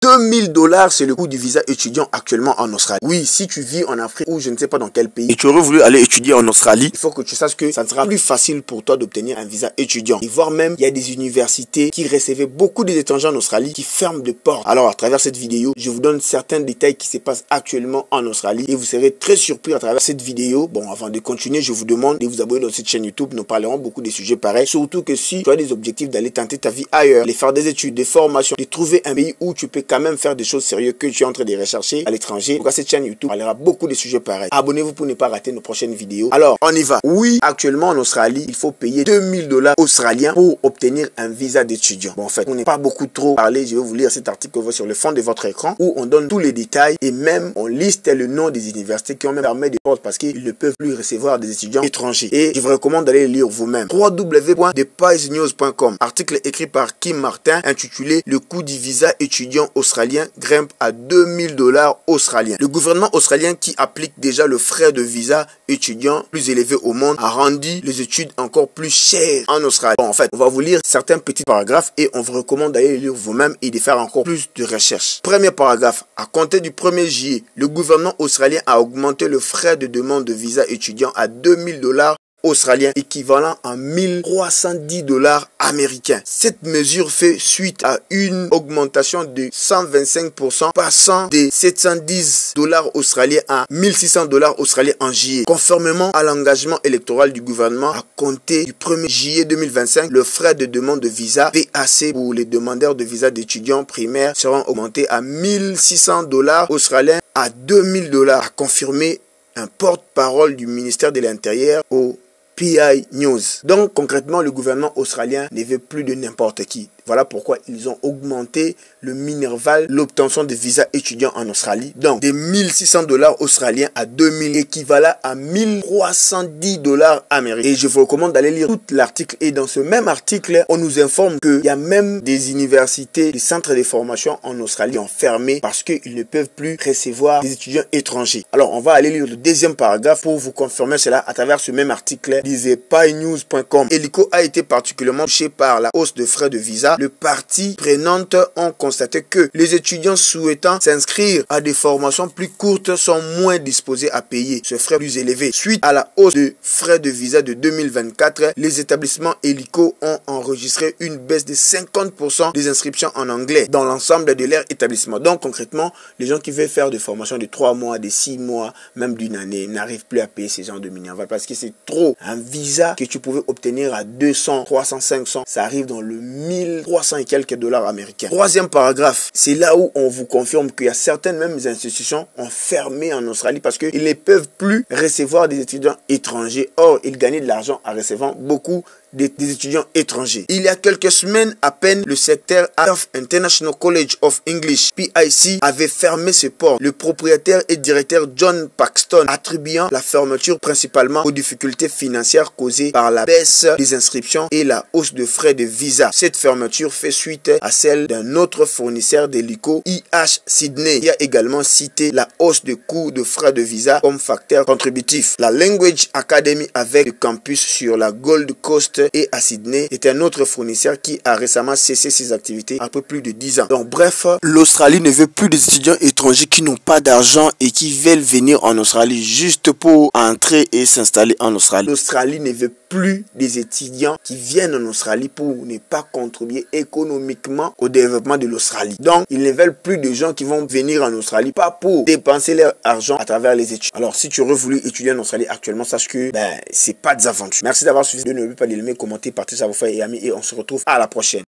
2000 $, c'est le coût du visa étudiant actuellement en Australie. Oui, si tu vis en Afrique ou je ne sais pas dans quel pays et tu aurais voulu aller étudier en Australie, il faut que tu saches que ça sera plus facile pour toi d'obtenir un visa étudiant. Et voire même, il y a des universités qui recevaient beaucoup des étrangers en Australie qui ferment des portes. Alors, à travers cette vidéo, je vous donne certains détails qui se passent actuellement en Australie et vous serez très surpris à travers cette vidéo. Bon, avant de continuer, je vous demande de vous abonner dans cette chaîne YouTube. Nous parlerons beaucoup de sujets pareils. Surtout que si tu as des objectifs d'aller tenter ta vie ailleurs, de faire des études, des formations, de trouver un pays où tu peux quand même faire des choses sérieuses que tu es en train de rechercher à l'étranger. Pourquoi cette chaîne YouTube parlera beaucoup de sujets pareils. Abonnez-vous pour ne pas rater nos prochaines vidéos. Alors, on y va. Oui, actuellement en Australie, il faut payer 2000 $ australiens pour obtenir un visa d'étudiant. Bon, en fait, on n'est pas beaucoup trop parlé. Je vais vous lire cet article que vous voyez sur le fond de votre écran où on donne tous les détails et même on liste le nom des universités qui ont même fermé des portes parce qu'ils ne peuvent plus recevoir des étudiants étrangers. Et je vous recommande d'aller le lire vous-même. www.thepiesnews.com. Article écrit par Kim Martin intitulé « Le coût du visa étudiant australien grimpe à 2000 $ australiens ». Le gouvernement australien qui applique déjà le frais de visa étudiant plus élevé au monde a rendu les études encore plus chères en Australie. Bon, en fait, on va vous lire certains petits paragraphes et on vous recommande d'aller les lire vous-même et de faire encore plus de recherches. Premier paragraphe. À compter du 1er juillet, le gouvernement australien a augmenté le frais de demande de visa étudiant à 2000 $ australien, équivalent à 1310 $ américains. Cette mesure fait suite à une augmentation de 125%, passant de 710 $ australiens à 1600 $ australiens en juillet. Conformément à l'engagement électoral du gouvernement, à compter du 1er juillet 2025, le frais de demande de visa VAC pour les demandeurs de visa d'étudiants primaires seront augmentés à 1600 $ australiens à 2000 $, a confirmé un porte-parole du ministère de l'Intérieur au PI News. Donc concrètement, le gouvernement australien ne veut plus de n'importe qui. Voilà pourquoi ils ont augmenté le minerval, l'obtention de visas étudiants en Australie. Donc, de 1600 $ australiens à 2000, équivalent à 1310 $ américains. Et je vous recommande d'aller lire tout l'article. Et dans ce même article, on nous informe qu'il y a même des universités, des centres de formation en Australie ont fermé parce qu'ils ne peuvent plus recevoir des étudiants étrangers. Alors, on va aller lire le deuxième paragraphe pour vous confirmer cela à travers ce même article. Disait PyNews.com. Helico a été particulièrement touché par la hausse de frais de visa. Les parties prenantes ont constaté que les étudiants souhaitant s'inscrire à des formations plus courtes sont moins disposés à payer ce frais plus élevé. Suite à la hausse de frais de visa de 2024, les établissements Helico ont enregistré une baisse de 50% des inscriptions en anglais dans l'ensemble de leur établissement. Donc concrètement, les gens qui veulent faire des formations de 3 mois, de 6 mois, même d'une année, n'arrivent plus à payer ces gens de minerval parce que c'est trop. Un visa que tu pouvais obtenir à 200, 300, 500, ça arrive dans le 1300 et quelques $ américains. Troisième paragraphe, c'est là où on vous confirme qu'il y a certaines mêmes institutions ont fermé en Australie parce qu'ils ne peuvent plus recevoir des étudiants étrangers. Or, ils gagnaient de l'argent en recevant beaucoup des étudiants étrangers. Il y a quelques semaines à peine, le secteur of International College of English, PIC, avait fermé ses portes. Le propriétaire et directeur John Paxton attribuant la fermeture principalement aux difficultés financières causées par la baisse des inscriptions et la hausse de frais de visa. Cette fermeture fait suite à celle d'un autre fournisseur d'hélico, IH Sydney, qui a également cité la hausse de coûts de frais de visa comme facteur contributif. La Language Academy avec le campus sur la Gold Coast et à Sydney est un autre fournisseur qui a récemment cessé ses activités après plus de 10 ans. Donc bref, l'Australie ne veut plus des étudiants étrangers qui n'ont pas d'argent et qui veulent venir en Australie juste pour entrer et s'installer en Australie. L'Australie ne veut plus des étudiants qui viennent en Australie pour ne pas contribuer économiquement au développement de l'Australie. Donc ils ne veulent plus de gens qui vont venir en Australie pas pour dépenser leur argent à travers les études. Alors si tu aurais voulu étudier en Australie actuellement, sache que c'est pas des aventures. Merci d'avoir suivi. N'oubliez pas de l'aimer, commenter, partager à vos frères et amis et on se retrouve à la prochaine.